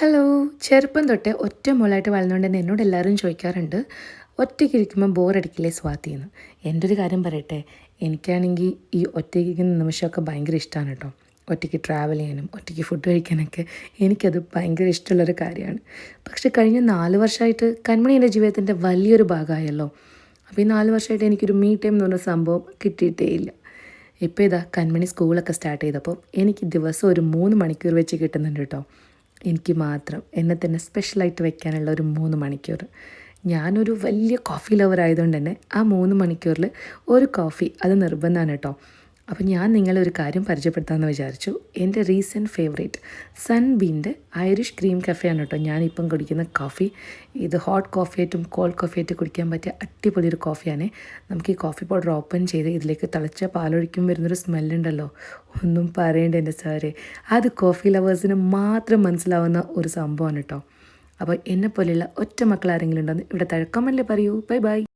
Hello. ചെറുപ്പം തൊട്ടേ ഒറ്റ മോളായിട്ട് വളർന്നുകൊണ്ട് തന്നെ എന്നോട് എല്ലാവരും ചോദിക്കാറുണ്ട്, ഒറ്റയ്ക്ക് ഇരിക്കുമ്പോൾ ബോറടിക്കില്ലേ സ്വാതിയെന്ന്. എൻ്റെ ഒരു കാര്യം പറയട്ടെ, എനിക്കാണെങ്കിൽ ഈ ഒറ്റയ്ക്ക് ഇരിക്കുന്ന നിമിഷമൊക്കെ ഭയങ്കര ഇഷ്ടമാണ് കേട്ടോ. ഒറ്റയ്ക്ക് ട്രാവൽ ചെയ്യാനും ഒറ്റയ്ക്ക് ഫുഡ് കഴിക്കാനൊക്കെ എനിക്കത് ഭയങ്കര ഇഷ്ടമുള്ളൊരു കാര്യമാണ്. പക്ഷെ കഴിഞ്ഞ 4 വർഷമായിട്ട് കൺമണി എൻ്റെ ജീവിതത്തിൻ്റെ വലിയൊരു ഭാഗമായല്ലോ. അപ്പോൾ ഈ 4 വർഷമായിട്ട് എനിക്കൊരു മീ ടൈം എന്ന് പറഞ്ഞ സംഭവം കിട്ടിയിട്ടേ ഇല്ല. ഇപ്പോൾ ഇതാ കൺമണി സ്കൂളൊക്കെ സ്റ്റാർട്ട് ചെയ്തപ്പോൾ എനിക്ക് ദിവസം ഒരു 3 മണിക്കൂർ വെച്ച് കിട്ടുന്നുണ്ട് കേട്ടോ. എനിക്ക് മാത്രം എന്നെ തന്നെ സ്പെഷ്യലായിട്ട് വെക്കാനുള്ള ഒരു 3 മണിക്കൂർ. ഞാനൊരു വലിയ കോഫി ലവർ ആയതുകൊണ്ട് തന്നെ ആ 3 മണിക്കൂറിൽ ഒരു കോഫി അത് നിർബന്ധമാണ് കേട്ടോ. അപ്പോൾ ഞാൻ നിങ്ങളെ ഒരു കാര്യം പരിചയപ്പെടുത്താമെന്ന് വിചാരിച്ചു. എൻ്റെ റീസെൻറ്റ് ഫേവറേറ്റ് സൺബീൻ്റെ ഐറിഷ് ക്രീം കഫേയാണ് കേട്ടോ ഞാനിപ്പം കുടിക്കുന്ന കോഫി. ഇത് ഹോട്ട് കോഫി ആയിട്ടും കോൾഡ് കോഫി ആയിട്ട് കുടിക്കാൻ പറ്റിയ അടിപൊളി ഒരു കോഫിയാണ്. നമുക്ക് ഈ കോഫി പൗഡർ ഓപ്പൺ ചെയ്ത് ഇതിലേക്ക് തിളച്ച പാലൊഴിക്കും വരുന്നൊരു സ്മെല്ലുണ്ടല്ലോ, ഒന്നും പറയേണ്ട എൻ്റെ സാറേ. അത് കോഫി ലവേഴ്സിന് മാത്രം മനസ്സിലാവുന്ന ഒരു സംഭവമാണ് കേട്ടോ. അപ്പോൾ എന്നെപ്പോലെയുള്ള ഒറ്റ മക്കൾ ആരെങ്കിലും ഉണ്ടെന്ന് ഇവിടെ താഴെ കമൻറ്റിൽ പറയൂ. Bye bye.